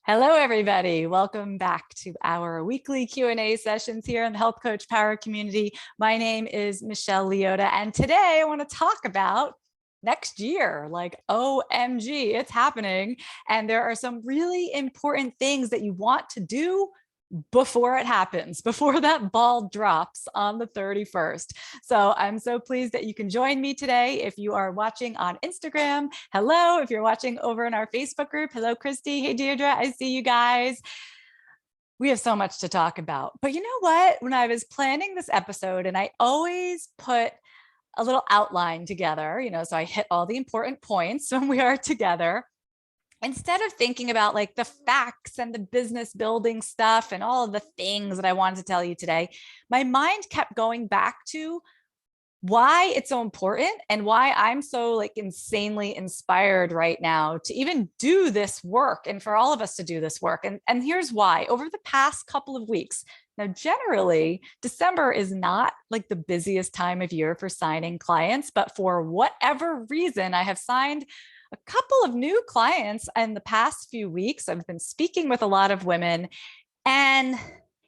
Hello, everybody. Welcome back to our weekly Q&A sessions here in the Health Coach Power community. My name is Michelle Leotta, and today I want to talk about next year. Like, OMG, it's happening. And there are some really important things that you want to do before it happens, before that ball drops on the 31st. So I'm so pleased that you can join me today. If you are watching on Instagram, hello. If you're watching over in our Facebook group, hello, Christy. Hey, Deirdre, I see you guys. We have so much to talk about. But you know what? When I was planning this episode, and I always put a little outline together, so I hit all the important points when we are together, instead of thinking about like the facts and the business building stuff and all of the things that I wanted to tell you today, my mind kept going back to why it's so important and why I'm so like insanely inspired right now to even do this work and for all of us to do this work. And here's why. Over the past couple of weeks, now generally December is not like the busiest time of year for signing clients, but for whatever reason, I have signed a couple of new clients in the past few weeks. I've been speaking with a lot of women, and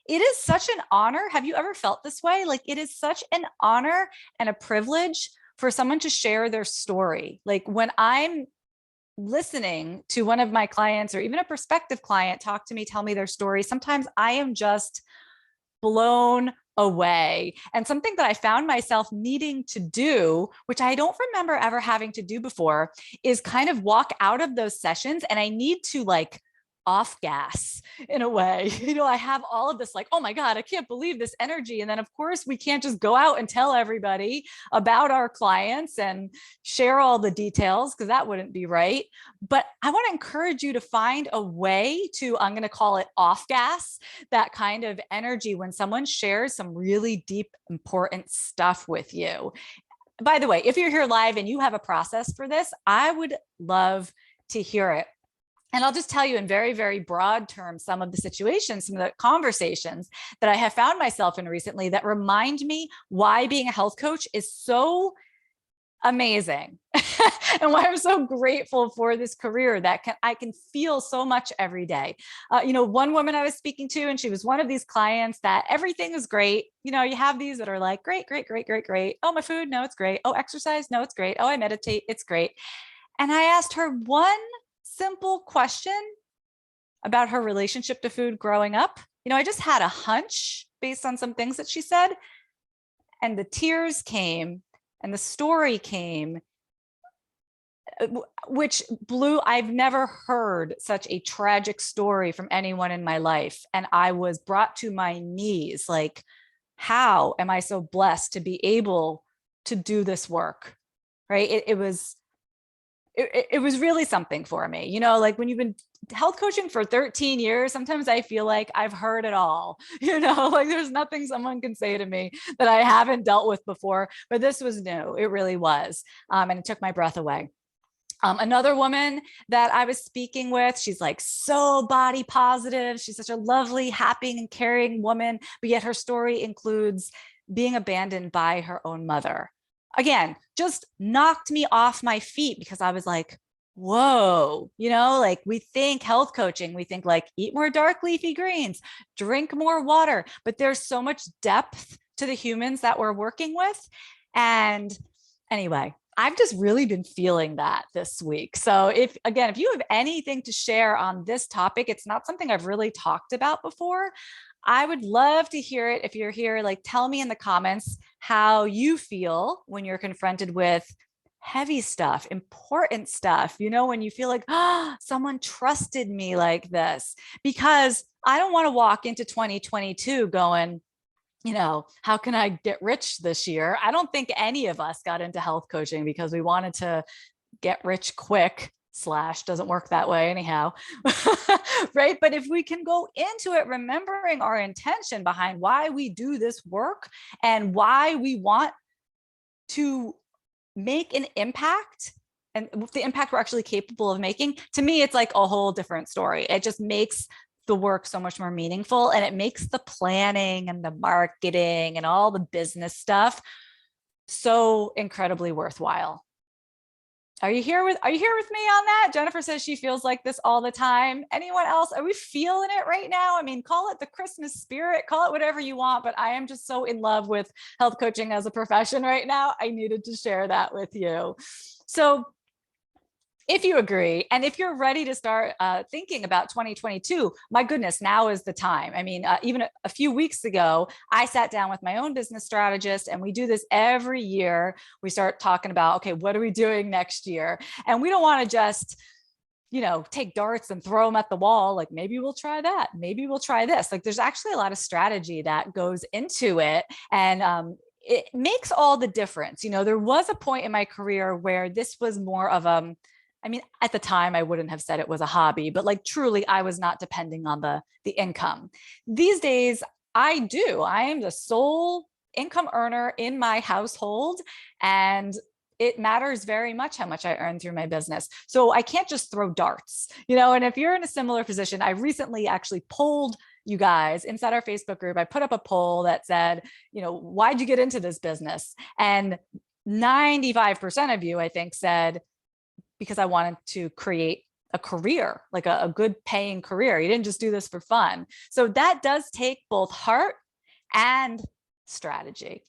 it is such an honor. Have you ever felt this way? Like, it is such an honor and a privilege for someone to share their story. Like, when I'm listening to one of my clients or even a prospective client talk to me, tell me their story, sometimes I am just blown away. And something that I found myself needing to do, which I don't remember ever having to do before, is kind of walk out of those sessions and I need to like off gas in a way. I have all of this like, oh my God, I can't believe this energy. And then of course we can't just go out and tell everybody about our clients and share all the details, because that wouldn't be right. But I want to encourage you to find a way to, I'm going to call it off gas, that kind of energy when someone shares some really deep, important stuff with you. By the way, if you're here live and you have a process for this, I would love to hear it. And I'll just tell you in very, very broad terms, some of the situations, some of the conversations that I have found myself in recently that remind me why being a health coach is so amazing and why I'm so grateful for this career that I can feel so much every day. One woman I was speaking to, and she was one of these clients that everything is great. You have these that are like, great, great, great, great, great. Oh, my food, no, it's great. Oh, exercise, no, it's great. Oh, I meditate, it's great. And I asked her one simple question about her relationship to food growing up. I just had a hunch based on some things that she said, and the tears came and the story came, which blew. I've never heard such a tragic story from anyone in my life. And I was brought to my knees. Like, how am I so blessed to be able to do this work? Right. It was really something for me. Like when you've been health coaching for 13 years, sometimes I feel like I've heard it all, like there's nothing someone can say to me that I haven't dealt with before, but this was new. It really was. And it took my breath away. Another woman that I was speaking with, she's like so body positive. She's such a lovely, happy and caring woman, but yet her story includes being abandoned by her own mother. Again, just knocked me off my feet, because I was like, whoa, like we think health coaching, we think like eat more dark leafy greens, drink more water, but there's so much depth to the humans that we're working with. And anyway, I've just really been feeling that this week. So if you have anything to share on this topic, it's not something I've really talked about before, I would love to hear it. If you're here, like tell me in the comments how you feel when you're confronted with heavy stuff, important stuff, when you feel like, someone trusted me like this, because I don't want to walk into 2022 going, how can I get rich this year? I don't think any of us got into health coaching because we wanted to get rich quick. / doesn't work that way anyhow. Right? But if we can go into it remembering our intention behind why we do this work and why we want to make an impact, and the impact we're actually capable of making, to me, it's like a whole different story. It just makes the work so much more meaningful, and it makes the planning and the marketing and all the business stuff so incredibly worthwhile. Are you here with me on that? Jennifer says she feels like this all the time. Anyone else? Are we feeling it right now? I mean, call it the Christmas spirit, call it whatever you want, but I am just so in love with health coaching as a profession right now. I needed to share that with you. So if you agree, and if you're ready to start thinking about 2022, my goodness, now is the time. I mean, even a few weeks ago, I sat down with my own business strategist, and we do this every year. We start talking about, okay, what are we doing next year? And we don't want to just, take darts and throw them at the wall. Like, maybe we'll try that. Maybe we'll try this. Like, there's actually a lot of strategy that goes into it. And it makes all the difference. There was a point in my career where this was more of I mean, at the time, I wouldn't have said it was a hobby, but like truly, I was not depending on the income. These days, I do. I am the sole income earner in my household, and it matters very much how much I earn through my business. So I can't just throw darts, and if you're in a similar position, I recently actually polled you guys inside our Facebook group. I put up a poll that said, why'd you get into this business? And 95% of you, I think, said, because I wanted to create a career, like a good paying career. You didn't just do this for fun. So that does take both heart and strategy.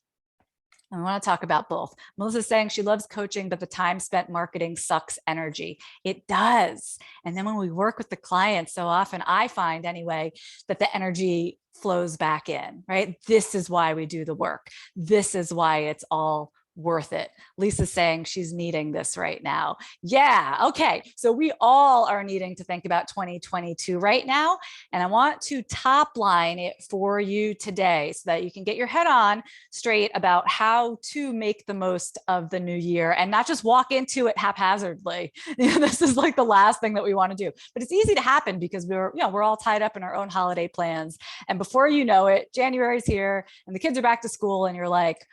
I want to talk about both. Melissa's saying she loves coaching, but the time spent marketing sucks energy. It does. And then when we work with the clients, so often I find anyway, that the energy flows back in, right? This is why we do the work. This is why it's all worth it. Lisa's saying she's needing this right now. Yeah. Okay. So we all are needing to think about 2022 right now. And I want to top line it for you today so that you can get your head on straight about how to make the most of the new year and not just walk into it haphazardly. This is like the last thing that we want to do, but it's easy to happen because we're all tied up in our own holiday plans. And before you know it, January's here and the kids are back to school and you're like,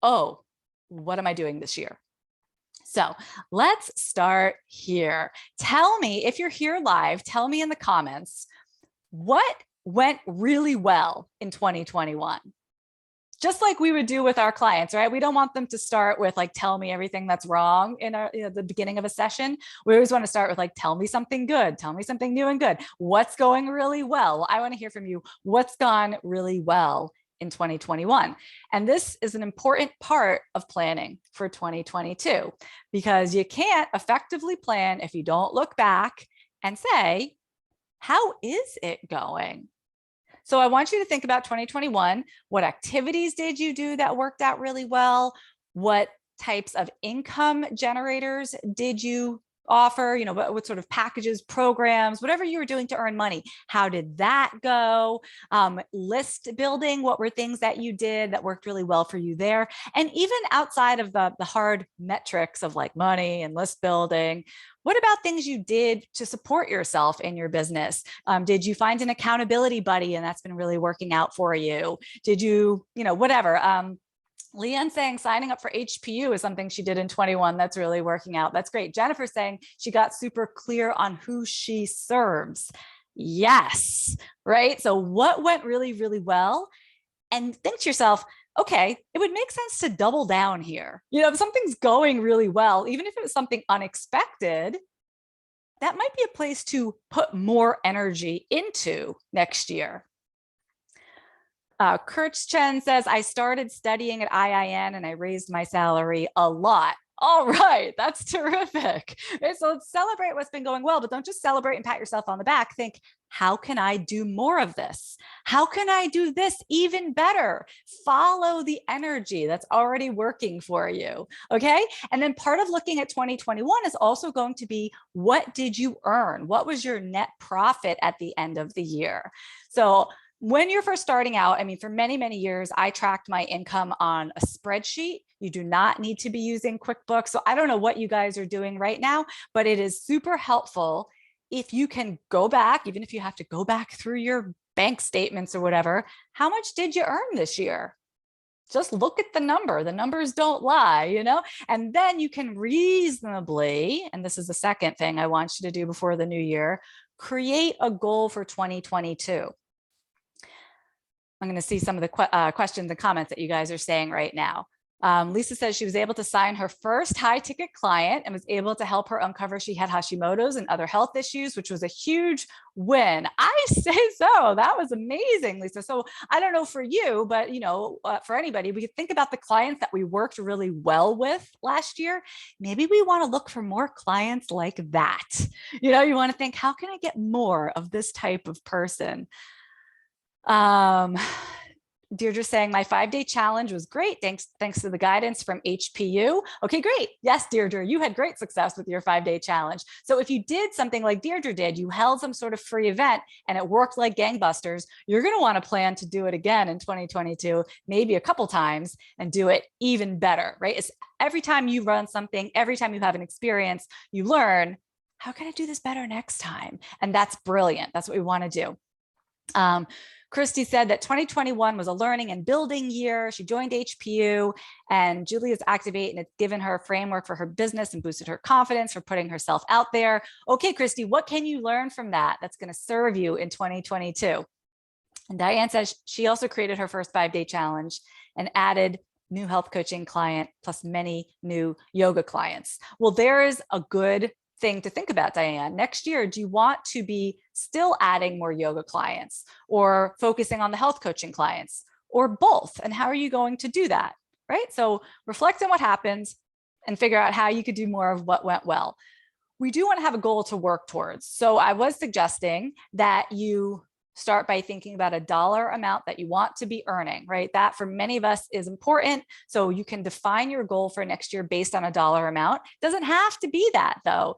oh, what am I doing this year? So let's start here. Tell me, if you're here live, tell me in the comments, what went really well in 2021? Just like we would do with our clients, right? We don't want them to start with like, tell me everything that's wrong in the beginning of a session. We always want to start with like, tell me something good, tell me something new and good. What's going really well? Well, I want to hear from you. What's gone really well in 2021. And this is an important part of planning for 2022, because you can't effectively plan if you don't look back and say, how is it going? So I want you to think about 2021. What activities did you do that worked out really well? What types of income generators did you offer? What sort of packages, programs, whatever you were doing to earn money, how did that go? List building, what were things that you did that worked really well for you there? And even outside of the hard metrics of like money and list building, what about things you did to support yourself in your business? Did you find an accountability buddy and that's been really working out for you? Did you, whatever. Leanne saying signing up for HPU is something she did in 21 that's really working out. That's great. Jennifer saying she got super clear on who she serves. Yes, right? So what went really, really well? And think to yourself, okay, it would make sense to double down here. If something's going really well, even if it was something unexpected, that might be a place to put more energy into next year. Kirch-Chen says, I started studying at IIN and I raised my salary a lot. All right, that's terrific. Okay, so let's celebrate what's been going well, but don't just celebrate and pat yourself on the back. Think, how can I do more of this? How can I do this even better? Follow the energy that's already working for you, okay? And then part of looking at 2021 is also going to be, what did you earn? What was your net profit at the end of the year? So when you're first starting out, I mean, for many, many years, I tracked my income on a spreadsheet. You do not need to be using QuickBooks. So I don't know what you guys are doing right now, but it is super helpful if you can go back, even if you have to go back through your bank statements or whatever. How much did you earn this year? Just look at the number. The numbers don't lie, and then you can reasonably, and this is the second thing I want you to do before the new year, create a goal for 2022. I'm going to see some of the questions and comments that you guys are saying right now. Lisa says she was able to sign her first high ticket client and was able to help her uncover she had Hashimoto's and other health issues, which was a huge win. I say so. That was amazing, Lisa. So I don't know for you, but for anybody, we could think about the clients that we worked really well with last year. Maybe we want to look for more clients like that. You want to think, how can I get more of this type of person? Deirdre saying my 5-day challenge was great. Thanks to the guidance from HPU. Okay, great. Yes, Deirdre, you had great success with your 5-day challenge. So if you did something like Deirdre did, you held some sort of free event and it worked like gangbusters, you're going to want to plan to do it again in 2022, maybe a couple times, and do it even better, right? It's every time you run something, every time you have an experience, you learn, how can I do this better next time? And that's brilliant. That's what we want to do. Christy said that 2021 was a learning and building year. She joined HPU, and Julia's Activate, and it's given her a framework for her business and boosted her confidence for putting herself out there. Okay, Christy, what can you learn from that that's going to serve you in 2022? And Diane says she also created her first 5-day challenge and added new health coaching client plus many new yoga clients. Well, there is a good thing to think about, Diane. Next year, do you want to be still adding more yoga clients or focusing on the health coaching clients or both? And how are you going to do that? Right? So reflect on what happens and figure out how you could do more of what went well. We do want to have a goal to work towards. So I was suggesting that you start by thinking about a dollar amount that you want to be earning, right? That for many of us is important. So you can define your goal for next year based on a dollar amount. It doesn't have to be that though.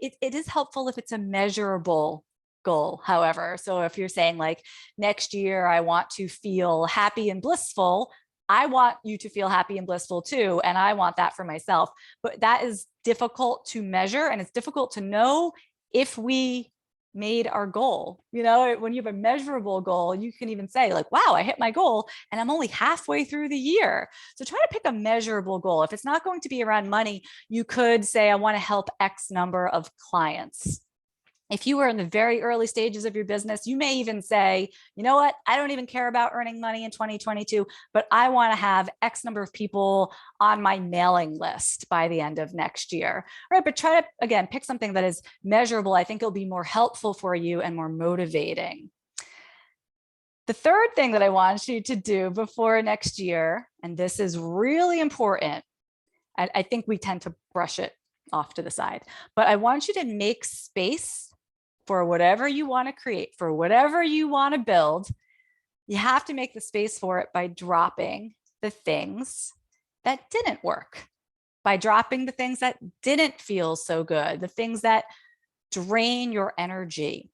It is helpful if it's a measurable goal, however. So if you're saying like next year, I want to feel happy and blissful, I want you to feel happy and blissful too. And I want that for myself, but that is difficult to measure. And it's difficult to know if we made our goal. When you have a measurable goal, you can even say like, wow, I hit my goal and I'm only halfway through the year. So try to pick a measurable goal. If it's not going to be around money, you could say, I want to help X number of clients. If you were in the very early stages of your business, you may even say, you know what, I don't even care about earning money in 2022, but I want to have X number of people on my mailing list by the end of next year, right? But try to, again, pick something that is measurable. I think it'll be more helpful for you and more motivating. The third thing that I want you to do before next year, and this is really important, I think we tend to brush it off to the side, but I want you to make space for whatever you want to create, for whatever you want to build. You have to make the space for it by dropping the things that didn't work, by dropping the things that didn't feel so good, the things that drain your energy.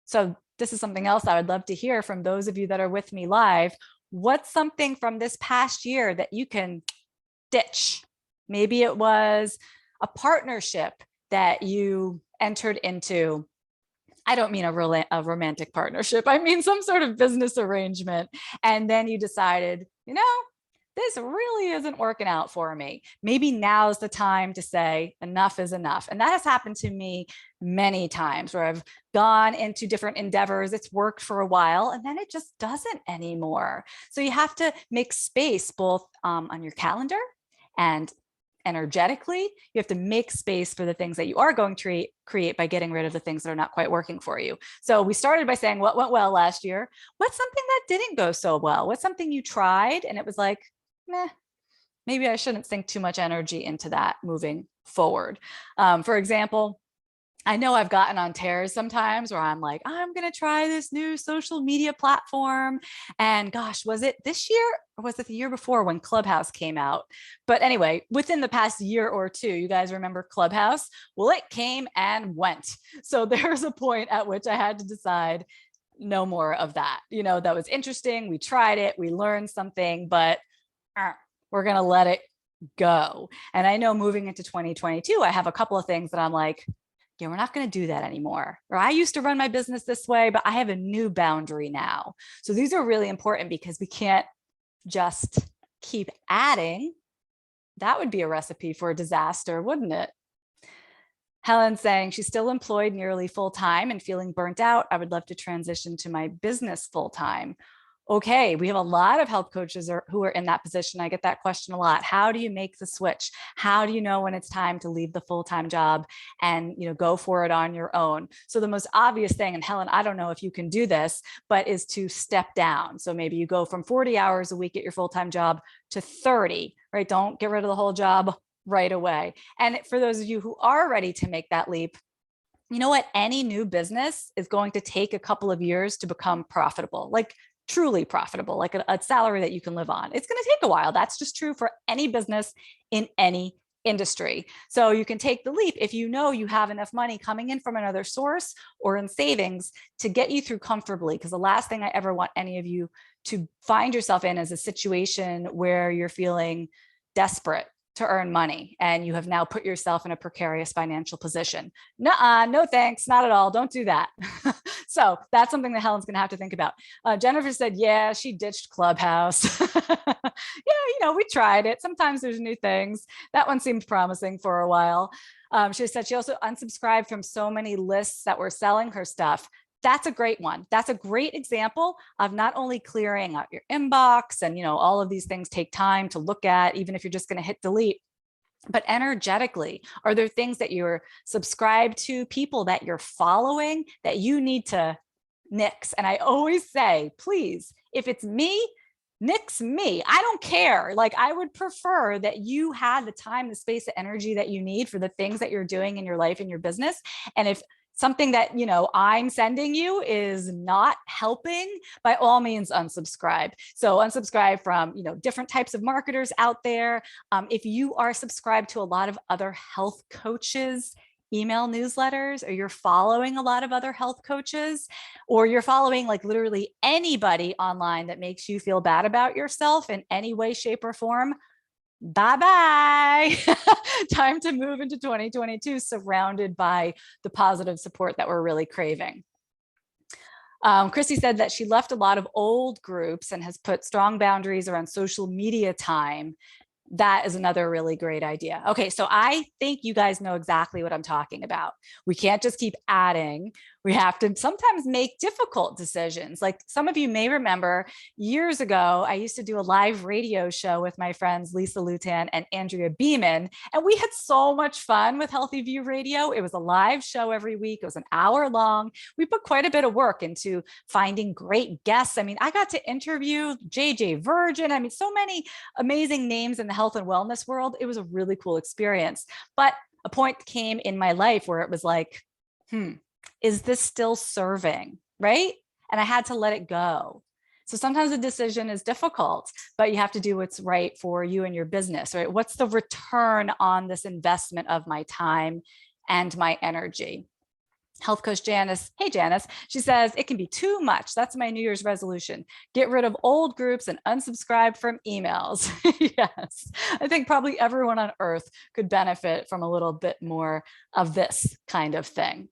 So this is something else I would love to hear from those of you that are with me live. What's something from this past year that you can ditch? Maybe it was a partnership that you entered into. I don't mean a romantic partnership. I mean some sort of business arrangement. And then you decided, this really isn't working out for me. Maybe now's the time to say enough is enough. And that has happened to me many times where I've gone into different endeavors. It's worked for a while and then it just doesn't anymore. So you have to make space both on your calendar and energetically. You have to make space for the things that you are going to create by getting rid of the things that are not quite working for you. So we started by saying what went well last year. What's something that didn't go so well? What's something you tried and it was like, meh, maybe I shouldn't sink too much energy into that moving forward. For example, I know I've gotten on tears sometimes where I'm like, I'm going to try this new social media platform. And gosh, was it this year or was it the year before when Clubhouse came out? But anyway, within the past year or two, you guys remember Clubhouse? Well, it came and went. So there's a point at which I had to decide no more of that. That was interesting. We tried it. We learned something, but we're going to let it go. And I know moving into 2022, I have a couple of things that I'm like, yeah, we're not going to do that anymore. Or I used to run my business this way, but I have a new boundary now. So these are really important because we can't just keep adding. That would be a recipe for a disaster, wouldn't it? Helen's saying she's still employed nearly full time and feeling burnt out. I would love to transition to my business full time. Okay, we have a lot of health coaches who are in that position. I get that question a lot. How do you make the switch? How do you know when it's time to leave the full-time job and, go for it on your own? So the most obvious thing, and Helen, I don't know if you can do this, but is to step down. So maybe you go from 40 hours a week at your full-time job to 30, right? Don't get rid of the whole job right away. And for those of you who are ready to make that leap, you know what? Any new business is going to take a couple of years to become profitable, like truly profitable, like a salary that you can live on. It's going to take a while. That's just true for any business in any industry. So you can take the leap if you know you have enough money coming in from another source or in savings to get you through comfortably. Because the last thing I ever want any of you to find yourself in is a situation where you're feeling desperate to earn money and you have now put yourself in a precarious financial position. Nuh-uh, no thanks, not at all. Don't do that. So that's something that Helen's going to have to think about. Jennifer said, yeah, she ditched Clubhouse. Yeah, we tried it. Sometimes there's new things. That one seemed promising for a while. She said she also unsubscribed from so many lists that were selling her stuff. That's a great one. That's a great example of not only clearing out your inbox and, all of these things take time to look at, even if you're just going to hit delete, but energetically, are there things that you're subscribed to, people that you're following that you need to nix? And I always say, please, if it's me, nix me. I don't care. Like, I would prefer that you had the time, the space, the energy that you need for the things that you're doing in your life and your business. And if something that I'm sending you is not helping, by all means unsubscribe. So unsubscribe from different types of marketers out there. If you are subscribed to a lot of other health coaches email newsletters, or you're following a lot of other health coaches, or you're following like literally anybody online that makes you feel bad about yourself in any way, shape, or form, bye-bye. Time to move into 2022 surrounded by the positive support that we're really craving. Chrissy said that she left a lot of old groups and has put strong boundaries around social media time. That is another really great idea. Okay, so I think you guys know exactly what I'm talking about. We can't just keep adding. We have to sometimes make difficult decisions. Like some of you may remember years ago, I used to do a live radio show with my friends Lisa Lutan and Andrea Beeman, and we had so much fun with Healthy View Radio. It was a live show every week. It was an hour long. We put quite a bit of work into finding great guests. I mean, I got to interview JJ Virgin. I mean, so many amazing names in the health and wellness world. It was a really cool experience. But a point came in my life where it was like, is this still serving, right? And I had to let it go. So sometimes a decision is difficult, but you have to do what's right for you and your business, right? What's the return on this investment of my time and my energy? Health coach Janice, hey Janice, she says, it can be too much. That's my New Year's resolution. Get rid of old groups and unsubscribe from emails. Yes, I think probably everyone on earth could benefit from a little bit more of this kind of thing.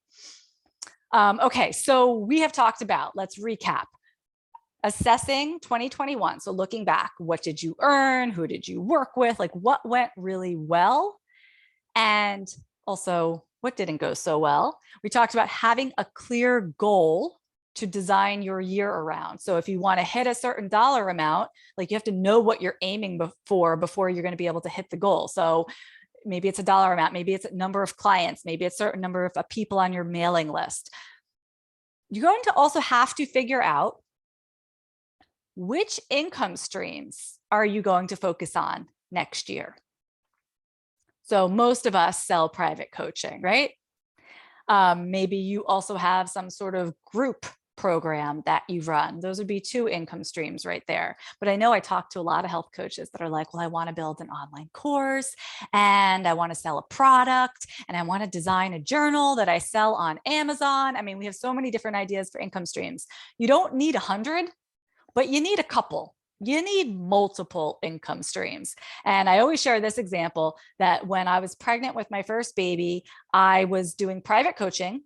Okay, so we have talked about, let's recap, assessing 2021. So looking back, what did you earn? Who did you work with? Like what went really well? And also, what didn't go so well? We talked about having a clear goal to design your year around. So if you want to hit a certain dollar amount, like you have to know what you're aiming for before you're going to be able to hit the goal. So maybe it's a dollar amount, maybe it's a number of clients, maybe it's a certain number of people on your mailing list. You're going to also have to figure out which income streams are you going to focus on next year. So most of us sell private coaching, right? Maybe you also have some sort of group program that you run. Those would be 2 income streams right there. But I know I talk to a lot of health coaches that are like, well, I want to build an online course and I want to sell a product and I want to design a journal that I sell on Amazon. I mean, we have so many different ideas for income streams. You don't need 100, but you need a couple. You need multiple income streams. And I always share this example that when I was pregnant with my first baby, I was doing private coaching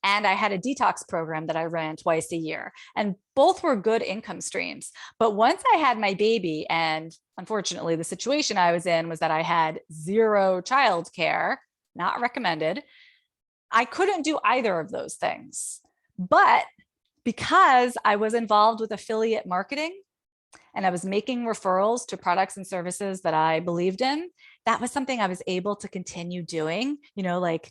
and I had a detox program that I ran twice a year. And both were good income streams. But once I had my baby, and unfortunately, the situation I was in was that I had 0 childcare, not recommended, I couldn't do either of those things. But because I was involved with affiliate marketing and I was making referrals to products and services that I believed in, that was something I was able to continue doing, like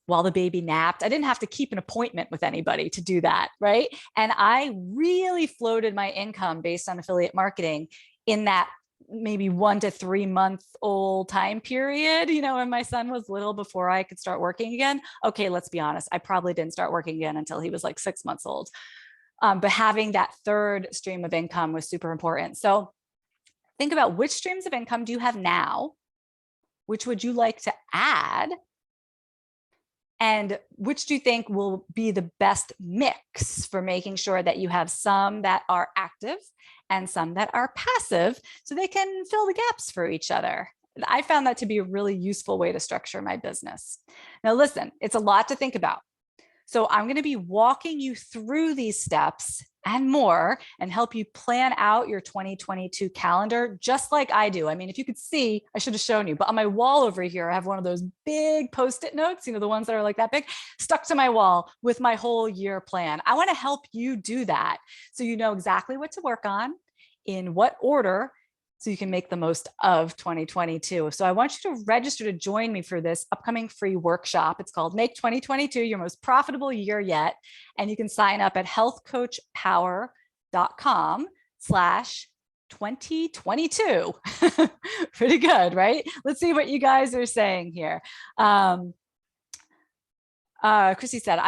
while the baby napped. I didn't have to keep an appointment with anybody to do that, right? And I really floated my income based on affiliate marketing in that maybe 1 to 3 month old time period, when my son was little, before I could start working again. Okay, let's be honest, I probably didn't start working again until he was like 6 months old. But having that third stream of income was super important. So think about, which streams of income do you have now? Which would you like to add? And which do you think will be the best mix for making sure that you have some that are active and some that are passive, so they can fill the gaps for each other? I found that to be a really useful way to structure my business. Now, listen, it's a lot to think about. So I'm going to be walking you through these steps and more, and help you plan out your 2022 calendar just like I do. I mean, if you could see, I should have shown you, but on my wall over here, I have one of those big Post-it notes, the ones that are like that big, stuck to my wall with my whole year plan. I want to help you do that, so you know exactly what to work on, in what order, so you can make the most of 2022. So I want you to register to join me for this upcoming free workshop. It's called Make 2022 Your Most Profitable Year Yet. And you can sign up at healthcoachpower.com/2022. Pretty good, right? Let's see what you guys are saying here. Chrissy said,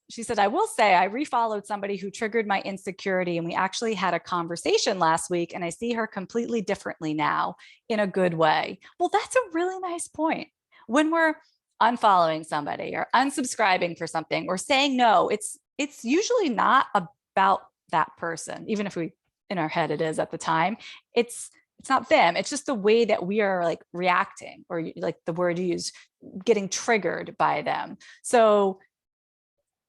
she said, I will say I refollowed somebody who triggered my insecurity, and we actually had a conversation last week, and I see her completely differently now, in a good way. Well, that's a really nice point. When we're unfollowing somebody or unsubscribing for something or saying no, it's usually not about that person, even if we, in our head it is at the time. It's not them. It's just the way that we are like reacting, or like the word you use, getting triggered by them. So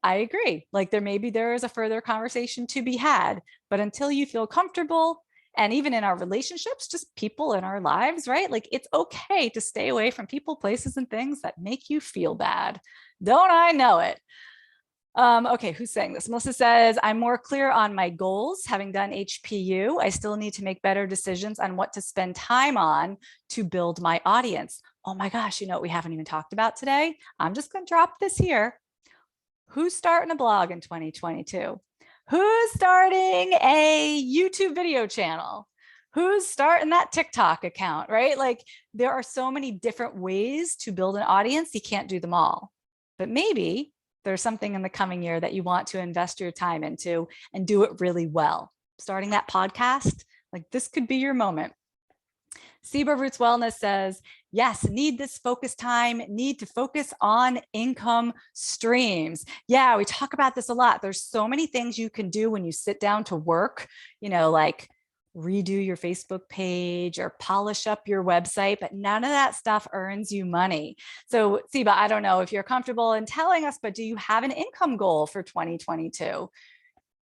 I agree. Like there is a further conversation to be had, but until you feel comfortable, and even in our relationships, just people in our lives, right? Like it's okay to stay away from people, places, and things that make you feel bad. Don't I know it? Okay, who's saying this? Melissa says, I'm more clear on my goals. Having done HPU, I still need to make better decisions on what to spend time on to build my audience. Oh my gosh, you know what we haven't even talked about today? I'm just going to drop this here. Who's starting a blog in 2022? Who's starting a YouTube video channel? Who's starting that TikTok account, right? Like there are so many different ways to build an audience. You can't do them all, but maybe there's something in the coming year that you want to invest your time into and do it really well. Starting that podcast, like this could be your moment. Zebra Roots Wellness says, yes, need this focus time, need to focus on income streams. Yeah, we talk about this a lot. There's so many things you can do when you sit down to work, like redo your Facebook page or polish up your website, but none of that stuff earns you money. So Siba, I don't know if you're comfortable in telling us, but do you have an income goal for 2022?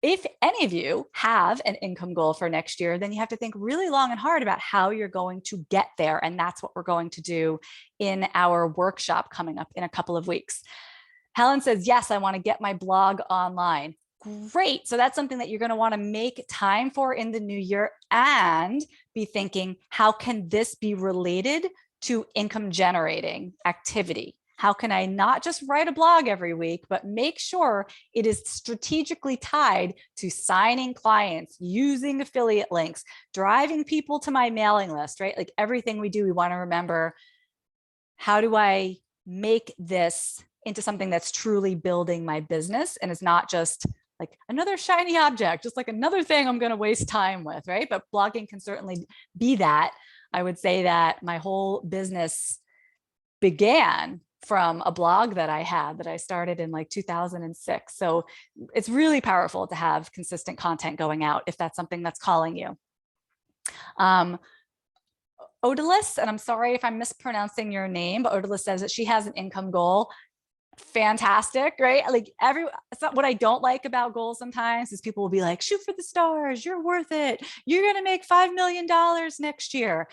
If any of you have an income goal for next year, then you have to think really long and hard about how you're going to get there. And that's what we're going to do in our workshop coming up in a couple of weeks. Helen says, yes, I want to get my blog online. Great. So that's something that you're going to want to make time for in the new year, and be thinking, how can this be related to income generating activity? How can I not just write a blog every week, but make sure it is strategically tied to signing clients, using affiliate links, driving people to my mailing list, right? Like everything we do, we want to remember, how do I make this into something that's truly building my business and is not just like another shiny object, just like another thing I'm going to waste time with, right? But blogging can certainly be that. I would say that my whole business began from a blog that I had that I started in like 2006. So it's really powerful to have consistent content going out if that's something that's calling you. Odalys, and I'm sorry if I'm mispronouncing your name, but Odalys says that she has an income goal. Fantastic, right? Like it's not what I don't like about goals sometimes is people will be like, shoot for the stars, you're worth it. You're going to make $5 million next year.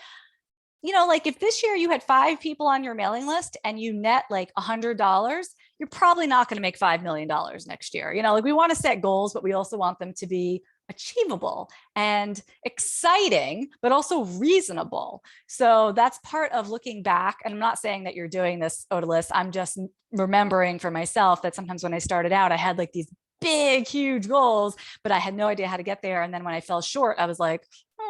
Like if this year you had 5 people on your mailing list and you net like $100, you're probably not going to make $5 million next year. Like we want to set goals, but we also want them to be achievable and exciting, but also reasonable. So that's part of looking back. And I'm not saying that you're doing this, Odalis. I'm just remembering for myself that sometimes when I started out, I had like these big, huge goals, but I had no idea how to get there. And then when I fell short, I was like,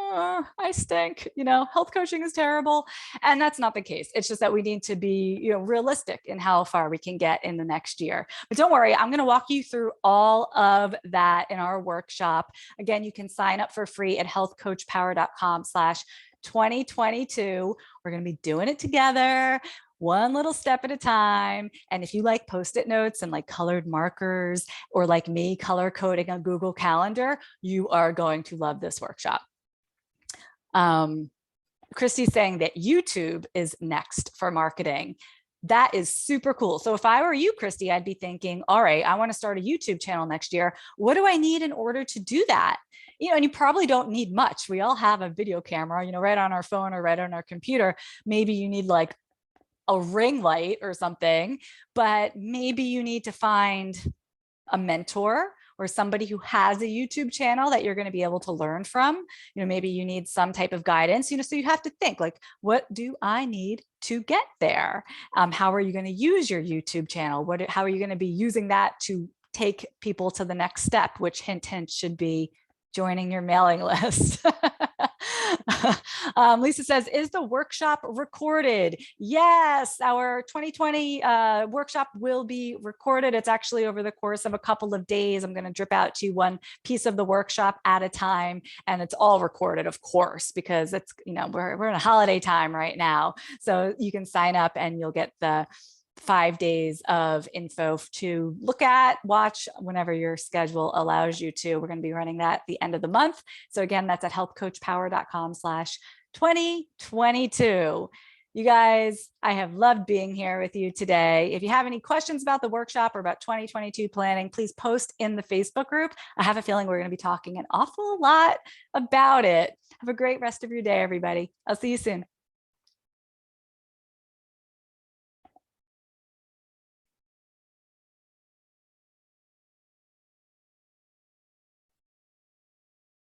I stink, health coaching is terrible. And that's not the case. It's just that we need to be, realistic in how far we can get in the next year. But don't worry, I'm going to walk you through all of that in our workshop. Again, you can sign up for free at healthcoachpower.com/2022. We're going to be doing it together, one little step at a time. And if you like Post-it notes and like colored markers, or like me, color coding a Google Calendar, you are going to love this workshop. Christy's saying that YouTube is next for marketing. That is super cool. So if I were you, Christy, I'd be thinking, all right, I want to start a YouTube channel next year. What do I need in order to do that? And you probably don't need much. We all have a video camera, right on our phone or right on our computer. Maybe you need like a ring light or something, but maybe you need to find a mentor or somebody who has a YouTube channel that you're going to be able to learn from. Maybe you need some type of guidance, so you have to think like, what do I need to get there? How are you going to use your YouTube channel? How are you going to be using that to take people to the next step, which hint should be joining your mailing list. Lisa says, is the workshop recorded? Yes, our 2020 workshop will be recorded. It's actually over the course of a couple of days. I'm going to drip out to you one piece of the workshop at a time, and it's all recorded, of course, because it's, we're in a holiday time right now. So you can sign up and you'll get the 5 days of info to look at, watch whenever your schedule allows you to. We're going to be running that at the end of the month. So again, that's at healthcoachpower.com/2022. You guys, I have loved being here with you today. If you have any questions about the workshop or about 2022 planning, please post in the Facebook group. I have a feeling we're going to be talking an awful lot about it. Have a great rest of your day, everybody. I'll see you soon.